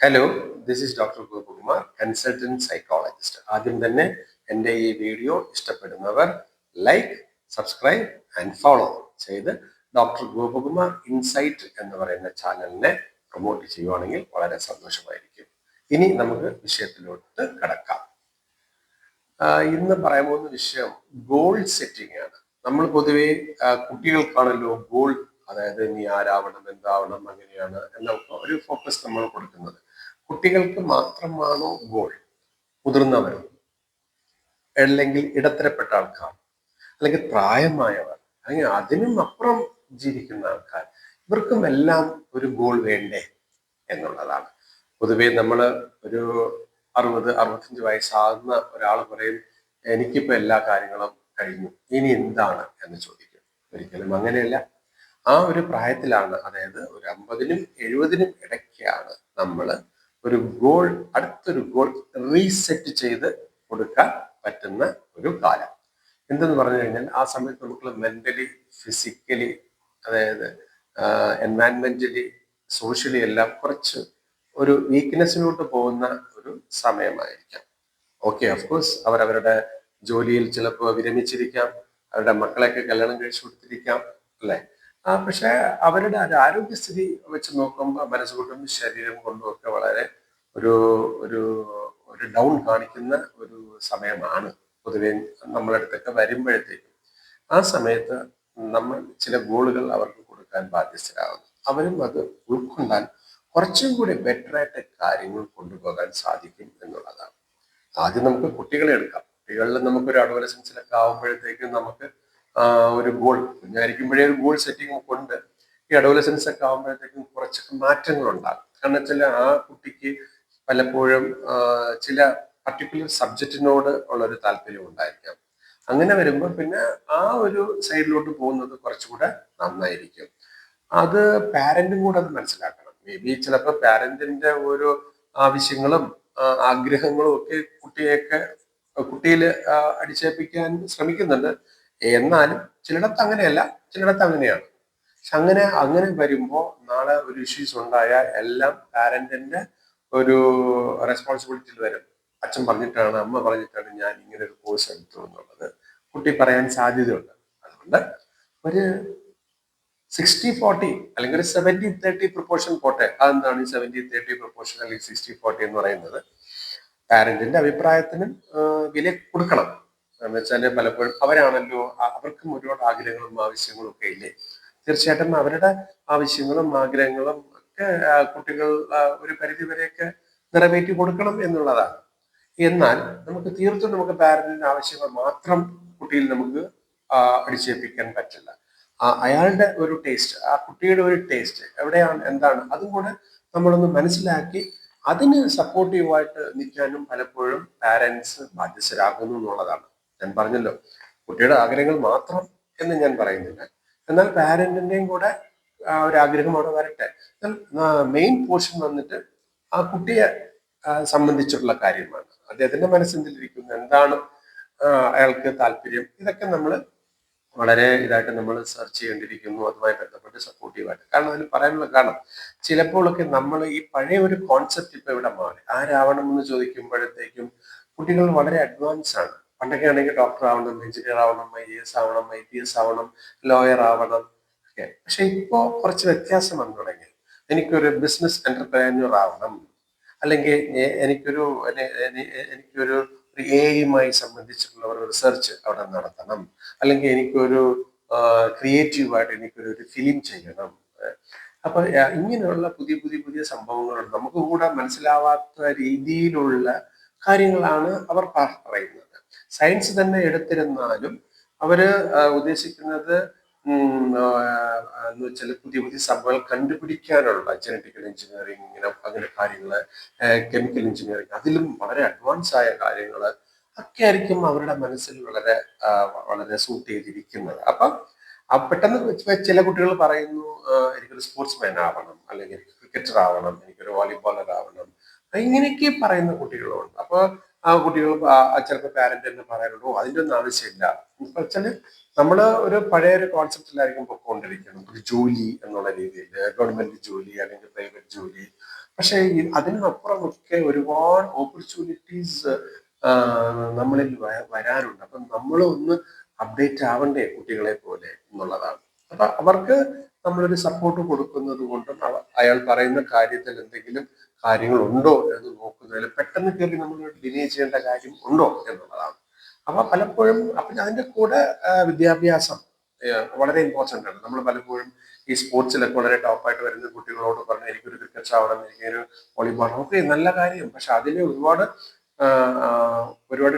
Hello, this is doctor Gopakumar, consultant psychologist. ആദ്യം തന്നെ എൻ്റെ ഈ വീഡിയോ ഇഷ്ടപ്പെടുന്നവർ ലൈക്ക്, സബ്സ്ക്രൈബ് ആൻഡ് ഫോളോ ചെയ്ത് ഡോക്ടർ ഗോപകുമാർ ഇൻസൈറ്റ് എന്ന് പറയുന്ന ചാനലിനെ പ്രൊമോട്ട് ചെയ്യുവാണെങ്കിൽ വളരെ സന്തോഷമായിരിക്കും. ഇനി നമുക്ക് വിഷയത്തിലോട്ട് കടക്കാം. ഇന്ന് പറയാൻ പോകുന്ന വിഷയം ഗോൾ സെറ്റിംഗ് ആണ്. നമ്മൾ പൊതുവെ കുട്ടികൾക്കാണല്ലോ ഗോൾ, അതായത് നീ ആരാവണം, എന്താവണം, അങ്ങനെയാണ് എന്ന ഒരു ഫോക്കസ് നമ്മൾ കൊടുക്കുന്നത്. കുട്ടികൾക്ക് മാത്രമാണോ ഗോൾ? മുതിർന്നവർ, അല്ലെങ്കിൽ ഇടത്തരപ്പെട്ട ആൾക്കാർ, അല്ലെങ്കിൽ പ്രായമായവർ, അല്ലെങ്കിൽ അതിനും അപ്പുറം ജീവിക്കുന്ന ആൾക്കാർ, ഇവർക്കും എല്ലാം ഒരു ഗോൾ വേണ്ടേ എന്നുള്ളതാണ്. പൊതുവെ നമ്മൾ ഒരു 60-65 വയസ്സാകുന്ന ഒരാൾ പറയും, എനിക്കിപ്പോ എല്ലാ കാര്യങ്ങളും കഴിഞ്ഞു, ഇനി എന്താണ് എന്ന് ചോദിക്കും. ഒരിക്കലും അങ്ങനെയല്ല. ആ ഒരു പ്രായത്തിലാണ്, അതായത് ഒരു 50-നും 70-നും ഇടയ്ക്കാണ് നമ്മൾ ഒരു ഗോൾ, അടുത്തൊരു ഗോൾ റീസെറ്റ് ചെയ്ത് കൊടുക്കാൻ പറ്റുന്ന ഒരു കാലം. എന്തെന്ന് പറഞ്ഞു കഴിഞ്ഞാൽ ആ സമയത്ത് നമുക്ക് മെന്റലി, ഫിസിക്കലി, അതായത് എൻവയൺമെന്റലി, സോഷ്യലി എല്ലാം കുറച്ച് ഒരു വീക്ക്നെസ്സിലോട്ട് പോകുന്ന ഒരു സമയമായിരിക്കാം. ഓക്കെ, ഓഫ്കോഴ്സ് അവരവരുടെ ജോലിയിൽ ചിലപ്പോൾ വിരമിച്ചിരിക്കാം, അവരുടെ മക്കളെയൊക്കെ കല്യാണം കഴിച്ചു കൊടുത്തിരിക്കാം, അല്ലെ? പക്ഷെ അവരുടെ ഒരു ആരോഗ്യസ്ഥിതി വെച്ച് നോക്കുമ്പോൾ മനസ്സുകൊണ്ടും ശരീരം കൊണ്ടും ഒക്കെ വളരെ ഒരു ഒരു ഒരു ഡൗൺ കാണിക്കുന്ന ഒരു സമയമാണ് പൊതുവെ നമ്മളടുത്തൊക്കെ വരുമ്പോഴത്തേക്കും. ആ സമയത്ത് നമ്മൾ ചില ഗോളുകൾ അവർക്ക് കൊടുക്കാൻ ബാധ്യസ്ഥരാകുന്നു. അവരും അത് ഉൾക്കൊണ്ടാൽ കുറച്ചും കൂടി ബെറ്ററായിട്ട് കാര്യങ്ങൾ കൊണ്ടുപോകാൻ സാധിക്കും എന്നുള്ളതാണ്. ആദ്യം നമുക്ക് കുട്ടികളെ എടുക്കാം. കുട്ടികളിൽ നമുക്കൊരു അഡോലസൻസിലൊക്കെ ആകുമ്പോഴത്തേക്കും നമുക്ക് ഒരു ഗോൾ, കുഞ്ഞായിരിക്കുമ്പോഴേ ഒരു ഗോൾ സെറ്റിംഗ് കൊണ്ട് ഈ അഡോലസൻസ് ഒക്കെ ആകുമ്പോഴത്തേക്കും കുറച്ചൊക്കെ മാറ്റങ്ങൾ ഉണ്ടാകും. കാരണം വെച്ചാൽ ആ കുട്ടിക്ക് പലപ്പോഴും ചില പർട്ടിക്കുലർ സബ്ജക്റ്റിനോട് ഉള്ളൊരു താല്പര്യം ഉണ്ടായിരിക്കാം. അങ്ങനെ വരുമ്പോൾ പിന്നെ ആ ഒരു സൈഡിലോട്ട് പോകുന്നത് കുറച്ചുകൂടെ നന്നായിരിക്കും. അത് പാരന്റും കൂടെ അത് മനസ്സിലാക്കണം. മേ ബി ചിലപ്പോൾ പാരന്റിന്റെ ഓരോ ആവശ്യങ്ങളും ആഗ്രഹങ്ങളും ഒക്കെ കുട്ടിയിൽ അടിച്ചേൽപ്പിക്കാൻ ശ്രമിക്കുന്നുണ്ട്. എന്നാലും ചിലയിടത്ത് അങ്ങനെയല്ല, ചിലയിടത്ത് അങ്ങനെയാണ്. പക്ഷെ അങ്ങനെ വരുമ്പോൾ നാളെ ഒരു ഇഷ്യൂസ് ഉണ്ടായാൽ എല്ലാം പാരന്റിന്റെ ഒരു റെസ്പോൺസിബിലിറ്റിയിൽ വരും. അച്ഛൻ പറഞ്ഞിട്ടാണ്, അമ്മ പറഞ്ഞിട്ടാണ് ഞാൻ ഇങ്ങനെ ഒരു കോഴ്സ് എടുത്തു എന്നുള്ളത് കുട്ടി പറയാൻ സാധ്യതയുണ്ട്. അതുകൊണ്ട് ഒരു 60-40 അല്ലെങ്കിൽ ഒരു 70-30 പ്രൊപ്പോർഷൻ പോട്ടെ. അതെന്താണ് ഈ 70-30 പ്രൊപ്പോർഷൻ അല്ലെങ്കിൽ 60-40 എന്ന് പറയുന്നത്? പാരന്റിന്റെ അഭിപ്രായത്തിനും വില കൊടുക്കണം. എന്ന് വെച്ചാല് പലപ്പോഴും അവരാണല്ലോ, അവർക്കും ഒരുപാട് ആഗ്രഹങ്ങളും ആവശ്യങ്ങളും ഒക്കെ ഇല്ലേ? തീർച്ചയായിട്ടും അവരുടെ ആവശ്യങ്ങളും ആഗ്രഹങ്ങളും ഒക്കെ കുട്ടികൾ ഒരു പരിധി വരെയൊക്കെ നിറവേറ്റി കൊടുക്കണം എന്നുള്ളതാണ്. എന്നാൽ നമുക്ക് പാരന്റിന്റെ ആവശ്യങ്ങൾ മാത്രം കുട്ടിയിൽ നമുക്ക് അടിച്ചേൽപ്പിക്കാൻ പറ്റില്ല. അയാളുടെ ഒരു ടേസ്റ്റ്, ആ കുട്ടിയുടെ ഒരു ടേസ്റ്റ് എവിടെയാണ്, എന്താണ്, അതും കൂടെ നമ്മളൊന്ന് മനസ്സിലാക്കി അതിന് സപ്പോർട്ടീവായിട്ട് നിൽക്കാനും പലപ്പോഴും പാരന്റ്സ് ബാധ്യസ്ഥരാകുന്നു എന്നുള്ളതാണ്. ഞാൻ പറഞ്ഞല്ലോ, കുട്ടിയുടെ ആഗ്രഹങ്ങൾ മാത്രം എന്ന് ഞാൻ പറയുന്നില്ല. എന്നാൽ പാരന്റിന്റെയും കൂടെ ഒരു ആഗ്രഹം അവിടെ വരട്ടെ. മെയിൻ പോർഷൻ വന്നിട്ട് ആ കുട്ടിയെ സംബന്ധിച്ചിട്ടുള്ള കാര്യമാണ്. അദ്ദേഹത്തിന്റെ മനസ്സിലിരിക്കുന്നു, എന്താണ് അയാൾക്ക് താല്പര്യം, ഇതൊക്കെ നമ്മൾ വളരെ ഇതായിട്ട് നമ്മൾ സെർച്ച് ചെയ്യേണ്ടിയിരിക്കുന്നു. അതുമായി ബന്ധപ്പെട്ട് സപ്പോർട്ടീവായിട്ട്. കാരണം അതിന് പറയാനുള്ള കാരണം, ചിലപ്പോഴൊക്കെ നമ്മൾ ഈ പഴയ ഒരു കോൺസെപ്റ്റ് ഇപ്പൊ ഇവിടെ മാറി. ആരാവണം എന്ന് ചോദിക്കുമ്പോഴത്തേക്കും കുട്ടികൾ വളരെ അഡ്വാൻസ് ആണ്. പണ്ടൊക്കെ ആണെങ്കിൽ ഡോക്ടർ ആവണം, എഞ്ചിനീയർ ആവണം, IAS ആവണം, IPS ആവണം, ലോയർ ആവണം ഒക്കെ. പക്ഷെ ഇപ്പോ കുറച്ച് വ്യത്യാസം വന്നു തുടങ്ങി. എനിക്കൊരു ബിസിനസ് എന്റർപ്രൈനർ ആവണം, അല്ലെങ്കിൽ എനിക്കൊരു AI സംബന്ധിച്ചിട്ടുള്ള ഒരു റിസർച്ച് അവിടെ നടത്തണം, അല്ലെങ്കിൽ എനിക്കൊരു ക്രിയേറ്റീവായിട്ട് എനിക്കൊരു ഫിലിം ചെയ്യണം. അപ്പൊ ഇങ്ങനെയുള്ള പുതിയ പുതിയ പുതിയ സംഭവങ്ങളുണ്ട്. നമുക്ക് കൂടെ മനസ്സിലാവാത്ത രീതിയിലുള്ള കാര്യങ്ങളാണ് അവർ പറയുന്നത്. സയൻസ് തന്നെ എടുത്തിരുന്നാലും അവര് ഉദ്ദേശിക്കുന്നത് എന്ന് വെച്ചാൽ പുതിയ പുതിയ സംഭവങ്ങൾ കണ്ടുപിടിക്കാനുള്ള ജനറ്റിക്കൽ എഞ്ചിനീയറിങ്, ഇങ്ങനെ അങ്ങനെ കാര്യങ്ങള്, കെമിക്കൽ എഞ്ചിനീയറിങ്, അതിലും വളരെ അഡ്വാൻസ് ആയ കാര്യങ്ങള് ഒക്കെ ആയിരിക്കും അവരുടെ മനസ്സിൽ വളരെ വളരെ സൂട്ട് ചെയ്തിരിക്കുന്നത്. അപ്പം പെട്ടെന്ന് ചില കുട്ടികൾ പറയുന്നു, എനിക്കൊരു സ്പോർട്സ്മാൻ ആവണം, അല്ലെങ്കിൽ എനിക്ക് ക്രിക്കറ്റർ ആവണം, എനിക്കൊരു വോളിബോളർ ആവണം, ഇങ്ങനെയൊക്കെ പറയുന്ന കുട്ടികളുണ്ട്. അപ്പൊ ആ കുട്ടികൾ ചിലപ്പോൾ പാരന്റ് തന്നെ പറയാനുള്ളൂ, അതിൻ്റെ ഒന്നും ആവശ്യമില്ല. വെച്ചാല് നമ്മള് ഒരു പഴയ ഒരു കോൺസെപ്റ്റിലായിരിക്കും പൊക്കോണ്ടിരിക്കുന്നത്. ഒരു ജോലി എന്നുള്ള രീതിയിൽ, ഗവൺമെന്റ് ജോലി അല്ലെങ്കിൽ പ്രൈവറ്റ് ജോലി, പക്ഷേ അതിനപ്പുറമൊക്കെ ഒരുപാട് ഓപ്പർച്യൂണിറ്റീസ് നമ്മളിൽ വരാനുണ്ട്. അപ്പം നമ്മൾ ഒന്ന് അപ്ഡേറ്റ് ആവണ്ടേ കുട്ടികളെ പോലെ എന്നുള്ളതാണ്. അപ്പൊ അവർക്ക് നമ്മളൊരു സപ്പോർട്ട് കൊടുക്കുന്നത് കൊണ്ടും അയാൾ പറയുന്ന കാര്യത്തിൽ എന്തെങ്കിലും കാര്യങ്ങളുണ്ടോ എന്ന് നോക്കുന്നതിൽ പെട്ടെന്ന് കയറി നമ്മൾ ഡിലേ ചെയ്യേണ്ട കാര്യം ഉണ്ടോ എന്നുള്ളതാണ്. അപ്പൊ പലപ്പോഴും അപ്പൊ അതിന്റെ കൂടെ വിദ്യാഭ്യാസം വളരെ ഇമ്പോർട്ടൻ്റ് ആണ്. നമ്മൾ പലപ്പോഴും ഈ സ്പോർട്സിലൊക്കെ വളരെ ടോപ്പായിട്ട് വരുന്ന കുട്ടികളോട് പറഞ്ഞ് എനിക്കൊരു ക്രിക്കറ്റ് ആവണം, എനിക്കൊരു വോളിബോൾ, ഓക്കെ നല്ല കാര്യം. പക്ഷെ അതിന് ഒരുപാട്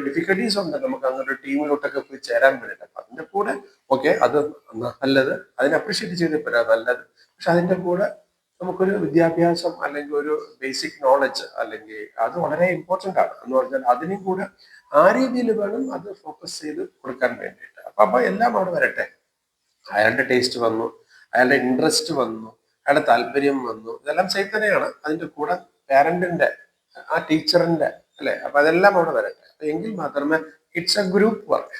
ഡിഫിക്കൽട്ടീസ് ഉണ്ട് നമുക്ക് അങ്ങനെ ഒരു ടീമിലോട്ടൊക്കെ പോയി ചേരാൻ വേണ്ടിയിട്ട്. അപ്പൊ അതിന്റെ കൂടെ ഓക്കെ അത് നല്ലത്, അതിനെ അപ്രീഷിയേറ്റ് ചെയ്തപ്പോഴാ നല്ലത്. പക്ഷെ അതിന്റെ കൂടെ നമുക്കൊരു വിദ്യാഭ്യാസം അല്ലെങ്കിൽ ഒരു ബേസിക് നോളജ് അല്ലെങ്കിൽ അത് വളരെ ഇമ്പോർട്ടൻ്റ് ആണ് എന്ന് പറഞ്ഞാൽ അതിനും കൂടെ ആ രീതിയിൽ വേണം അത് ഫോക്കസ് ചെയ്ത് കൊടുക്കാൻ വേണ്ടിയിട്ട്. അപ്പൊ എല്ലാം അവിടെ വരട്ടെ. അയാളുടെ ടേസ്റ്റ് വന്നു, അയാളുടെ ഇൻട്രസ്റ്റ് വന്നു, അയാളുടെ താല്പര്യം വന്നു, ഇതെല്ലാം സെയിം തന്നെയാണ്. അതിന്റെ കൂടെ പാരന്റിന്റെ ആ ടീച്ചറിന്റെ അല്ലെ, അപ്പൊ അതെല്ലാം അവിടെ വരട്ടെ. എങ്കിൽ മാത്രമേ ഇറ്റ്സ് എ ഗ്രൂപ്പ് വർക്ക്.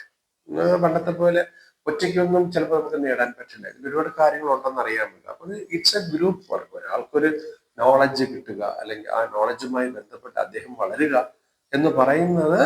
പണ്ടത്തെ പോലെ ഒറ്റയ്ക്കൊന്നും ചിലപ്പോൾ നമുക്ക് നേടാൻ പറ്റില്ല. ഇതിൽ ഒരുപാട് കാര്യങ്ങൾ ഉണ്ടെന്ന് അറിയാമല്ലോ. അപ്പൊ ഇറ്റ്സ് എ ഗ്രൂപ്പ് വർക്ക്. ഒരാൾക്കൊരു നോളജ് കിട്ടുക അല്ലെങ്കിൽ ആ നോളജുമായി ബന്ധപ്പെട്ട് അദ്ദേഹം വളരുക എന്ന് പറയുന്നത്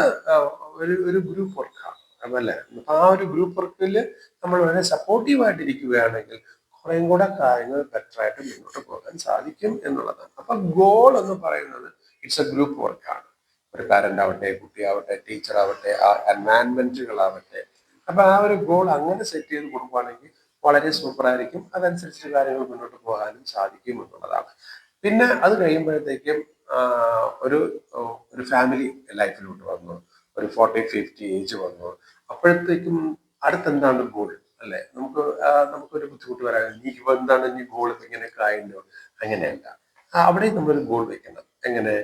ഒരു ഗ്രൂപ്പ് വർക്കാണ് അതല്ലേ. ആ ഒരു ഗ്രൂപ്പ് വർക്കിൽ നമ്മൾ വളരെ സപ്പോർട്ടീവ് ആയിട്ടിരിക്കുകയാണെങ്കിൽ കുറേയും കൂടെ കാര്യങ്ങൾ ബെറ്റർ ആയിട്ട് മുന്നോട്ട് പോകാൻ സാധിക്കും എന്നുള്ളതാണ്. അപ്പൊ ഗോൾ എന്ന് പറയുന്നത് ഇറ്റ്സ് എ ഗ്രൂപ്പ് വർക്കാണ്. ഒരു പാരന്റ് ആവട്ടെ, കുട്ടിയാവട്ടെ, ടീച്ചർ ആവട്ടെ, ആ എൻവയൺമെന്റുകളാവട്ടെ. അപ്പൊ ആ ഒരു ഗോൾ അങ്ങനെ സെറ്റ് ചെയ്ത് കൊടുക്കുകയാണെങ്കിൽ വളരെ സൂപ്പർ ആയിരിക്കും. അതനുസരിച്ച് കാര്യങ്ങൾ മുന്നോട്ട് പോകാനും സാധിക്കും എന്നുള്ളതാണ്. പിന്നെ അത് കഴിയുമ്പോഴത്തേക്കും ഒരു ഒരു ഫാമിലി ലൈഫിലോട്ട് വന്നു, ഒരു 40-50 ഏജ് വന്നു. അപ്പോഴത്തേക്കും അടുത്തെന്താണ് ഗോൾ അല്ലെ. നമുക്കൊരു ബുദ്ധിമുട്ട് വരാൻ നീ എന്താണ് ഇനി ഗോൾ ഇങ്ങനെയൊക്കെ ആയല്ലോ. അങ്ങനെയല്ല, അവിടെ നമ്മളൊരു ഗോൾ വെക്കണം. എങ്ങനെ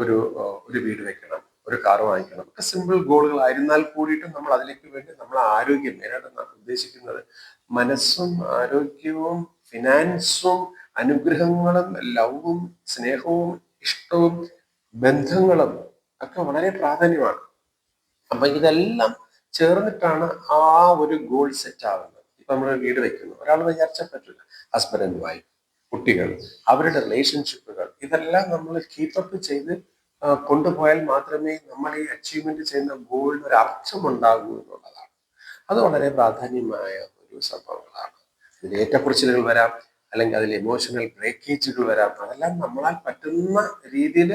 ഒരു വീട് വെക്കണം, ഒരു കാർ വാങ്ങിക്കണം, ഒക്കെ സിമ്പിൾ ഗോളുകൾ ആയിരുന്നാൽ കൂടിയിട്ടും നമ്മൾ അതിലേക്ക് വേണ്ടി നമ്മൾ ആരോഗ്യം മെയിനായിട്ട് ഉദ്ദേശിക്കുന്നത് മനസ്സും ആരോഗ്യവും ഫിനാൻസും അനുഗ്രഹങ്ങളും ലവും സ്നേഹവും ഇഷ്ടവും ബന്ധങ്ങളും ഒക്കെ വളരെ പ്രാധാന്യമാണ്. അപ്പൊ ഇതെല്ലാം ചേർന്നിട്ടാണ് ആ ഒരു ഗോൾ സെറ്റ് ആവുന്നത്. ഇപ്പൊ നമ്മൾ വീട് വെക്കുന്നു, ഒരാൾ വിചാരിച്ചാൽ പറ്റില്ല. ഹസ്ബൻഡ് ആൻഡ് വൈഫ്, കുട്ടികൾ, അവരുടെ റിലേഷൻഷിപ്പുകൾ, ഇതെല്ലാം നമ്മൾ കീപ്പപ്പ് ചെയ്ത് കൊണ്ടുപോയാൽ മാത്രമേ നമ്മൾ ഈ അച്ചീവ്മെന്റ് ചെയ്യുന്ന ഗോളിന് ഒരു അർത്ഥം ഉണ്ടാകൂ എന്നുള്ളതാണ്. അത് വളരെ പ്രാധാന്യമായ ഒരു സംഭവങ്ങളാണ്. ഇതിൽ ഏറ്റക്കുറിച്ചിലുകൾ വരാം, അല്ലെങ്കിൽ അതിൽ ഇമോഷണൽ ബ്രേക്കേജുകൾ വരാം. അതെല്ലാം നമ്മളാൽ പറ്റുന്ന രീതിയിൽ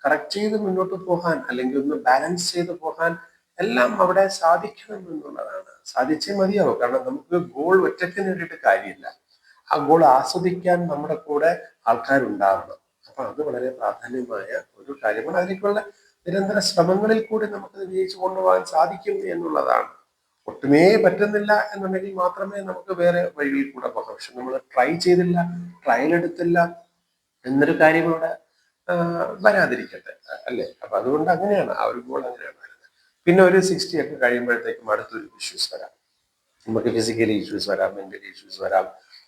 കറക്റ്റ് ചെയ്ത് മുന്നോട്ട് പോകാൻ അല്ലെങ്കിൽ ഒന്ന് ബാലൻസ് ചെയ്ത് പോകാൻ എല്ലാം അവിടെ സാധിക്കണം എന്നുള്ളതാണ്. സാധിച്ചേ മതിയാവും. കാരണം നമുക്ക് ഗോൾ ഒറ്റയ്ക്ക് നേടിയിട്ട് കാര്യമില്ല. ആ ഗോൾ ആസ്വദിക്കാൻ നമ്മുടെ കൂടെ ആൾക്കാരുണ്ടാവണം. അപ്പൊ അത് വളരെ പ്രാധാന്യമായ ഒരു കാര്യമാണ്. അതിലേക്കുള്ള നിരന്തര ശ്രമങ്ങളിൽ കൂടി നമുക്കത് വിജയിച്ചു കൊണ്ടുപോകാൻ സാധിക്കും എന്നുള്ളതാണ്. ഒട്ടുമേ പറ്റുന്നില്ല എന്നുണ്ടെങ്കിൽ മാത്രമേ നമുക്ക് വേറെ വഴികളിൽ കൂടെ പോകാം. പക്ഷെ നമ്മൾ ട്രൈ ചെയ്തില്ല, ട്രയൽ എടുത്തില്ല എന്നൊരു കാര്യം ഇവിടെ വരാതിരിക്കട്ടെ അല്ലേ. അപ്പൊ അതുകൊണ്ട് അങ്ങനെയാണ് ആ ഒരു ഗോൾ അങ്ങനെയാണ് വരുന്നത്. പിന്നെ ഒരു 60 ഒക്കെ കഴിയുമ്പോഴത്തേക്കും അടുത്തൊരു ഇഷ്യൂസ് വരാം. നമുക്ക് ഫിസിക്കലി ഇഷ്യൂസ് വരാം, മെന്റലി ഇഷ്യൂസ് വരാം.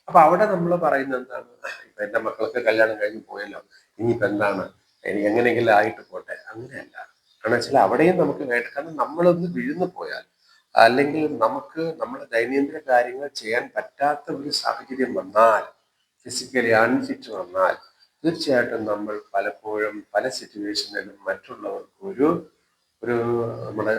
അപ്പൊ അവിടെ നമ്മൾ പറയുന്നത് എന്താണ്, ഇപ്പൊ എന്റെ മക്കളൊക്കെ കല്യാണം കഴിഞ്ഞ് പോയല്ലോ, ഇനിയിപ്പോ എന്താണ്, എനിക്ക് എങ്ങനെയെങ്കിലും ആയിട്ട് പോട്ടെ. അങ്ങനെയല്ല. കാരണം വെച്ചാൽ അവിടെയും നമുക്ക് വേണ്ട. കാരണം നമ്മളൊന്ന് വീഴുന്നു പോയാൽ അല്ലെങ്കിൽ നമുക്ക് നമ്മുടെ ദൈനംദിന കാര്യങ്ങൾ ചെയ്യാൻ പറ്റാത്ത ഒരു സാഹചര്യം വന്നാൽ, ഫിസിക്കലി അൺഫിറ്റ് വന്നാൽ, തീർച്ചയായിട്ടും നമ്മൾ പലപ്പോഴും പല സിറ്റുവേഷനിലും മറ്റുള്ളവർക്ക് ഒരു ഒരു നമ്മുടെ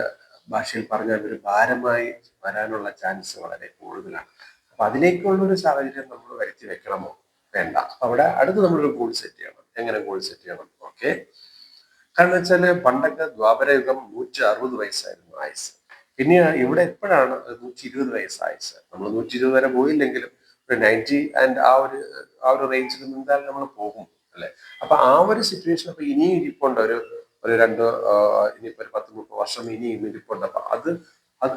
ഭാഷയിൽ പറഞ്ഞാൽ ഒരു ഭാരമായി വരാനുള്ള ചാൻസ് വളരെ കൂടുതലാണ്. അപ്പൊ അതിലേക്കുള്ള ഒരു സാഹചര്യം നമ്മൾ വരുത്തി വെക്കണമോ? വേണ്ട. അപ്പൊ അവിടെ അടുത്ത് നമ്മളൊരു ഗോൾ സെറ്റ് ചെയ്യണം. എങ്ങനെ ഗോൾ സെറ്റ് ചെയ്യണം? ഓക്കെ. കാരണം വെച്ചാല് പണ്ടൊക്കെ ദ്വാപരയുഗം 160 വയസ്സായിരുന്നു ആയുസ്. പിന്നെ ഇവിടെ എപ്പോഴാണ് 120 വയസ്സായുസ്. നമ്മൾ 120 വരെ പോയില്ലെങ്കിലും ഒരു 90 ആൻഡ് ആ ഒരു റേഞ്ചിൽ നിന്നാൽ നമ്മൾ പോകും അല്ലെ. അപ്പൊ ആ ഒരു സിറ്റുവേഷൻ അപ്പൊ ഇനിയും ഇരിപ്പുണ്ട്. ഒരു ഇനിയിപ്പോ ഒരു 10-30 വർഷം ഇനിയും ഇരിപ്പുണ്ട്. അപ്പൊ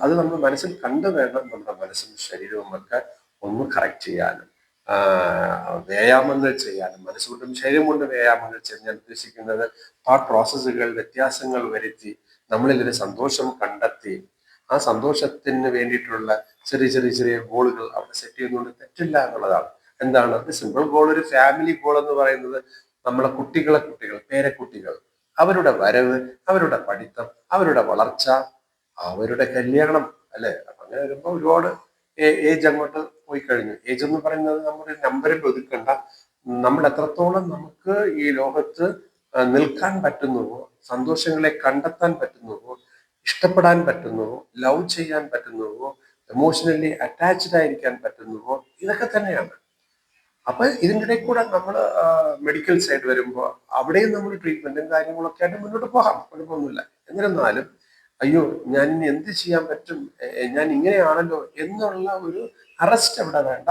അത് നമ്മൾ മനസ്സിൽ കണ്ടു വേണം നമ്മുടെ മനസ്സും ശരീരവും ഒക്കെ ഒന്ന് കറക്റ്റ് ചെയ്യാനും വ്യായാമങ്ങൾ ചെയ്യാനും. മനസ്സുകൊണ്ടും ശരീരം കൊണ്ടും വ്യായാമങ്ങൾ ചെയ്യാൻ ഞാൻ ഉദ്ദേശിക്കുന്നത് ആ പ്രോസസ്സുകൾ വ്യത്യാസങ്ങൾ വരുത്തി നമ്മളിൽ ഒരു സന്തോഷം കണ്ടെത്തി ആ സന്തോഷത്തിന് വേണ്ടിയിട്ടുള്ള ചെറിയ ചെറിയ ചെറിയ ഗോളുകൾ അവിടെ സെറ്റ് ചെയ്യുന്നതുകൊണ്ട് തെറ്റില്ല എന്നുള്ളതാണ്. എന്താണ് ഒരു സിമ്പിൾ ഗോൾ? ഒരു ഫാമിലി ഗോൾ എന്ന് പറയുന്നത് നമ്മളെ കുട്ടികൾ, പേരക്കുട്ടികൾ, അവരുടെ വരവ്, അവരുടെ പഠിത്തം, അവരുടെ വളർച്ച, അവരുടെ കല്യാണം അല്ലെ. അപ്പൊ അങ്ങനെ വരുമ്പോൾ ഒരുപാട് ഏജ് അങ്ങോട്ട് പോയി കഴിഞ്ഞു. ഏജ് എന്ന് പറയുന്നത് നമ്മുടെ നമ്പറിൽ ഒതുക്കണ്ട. നമ്മൾ എത്രത്തോളം നമുക്ക് ഈ ലോകത്ത് നിൽക്കാൻ പറ്റുന്നുവോ, സന്തോഷങ്ങളെ കണ്ടെത്താൻ പറ്റുന്നുവോ, ഇഷ്ടപ്പെടാൻ പറ്റുന്നുവോ, ലവ് ചെയ്യാൻ പറ്റുന്നുവോ, എമോഷണലി അറ്റാച്ച്ഡ് ആയിരിക്കാൻ പറ്റുന്നുവോ, ഇതൊക്കെ തന്നെയാണ്. അപ്പൊ ഇതിൻ്റെ ഇടയിൽ കൂടെ നമ്മൾ മെഡിക്കൽ സൈഡ് വരുമ്പോൾ അവിടെയും നമ്മൾ ട്രീറ്റ്മെന്റും കാര്യങ്ങളൊക്കെ ആയിട്ട് മുന്നോട്ട് പോകാം, കുഴപ്പമൊന്നുമില്ല. എന്നിരുന്നാലും അയ്യോ ഞാൻ ഇനി എന്ത് ചെയ്യാൻ പറ്റും, ഞാൻ ഇങ്ങനെയാണല്ലോ എന്നുള്ള ഒരു അറസ്റ്റ് അവിടെ വേണ്ട.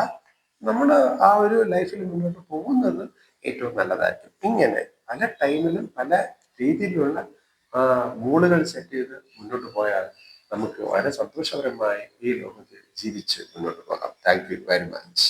നമ്മൾ ആ ഒരു ലൈഫിൽ മുന്നോട്ട് പോകുന്നത് ഏറ്റവും നല്ലതായിരിക്കും. ഇങ്ങനെ പല ടൈമിലും പല രീതിയിലുള്ള ഗോളുകൾ സെറ്റ് ചെയ്ത് മുന്നോട്ട് പോയാൽ നമുക്ക് വളരെ സന്തോഷകരമായി ഈ ലോകത്ത് ജീവിച്ച് മുന്നോട്ട് പോകാം. Thank you very much.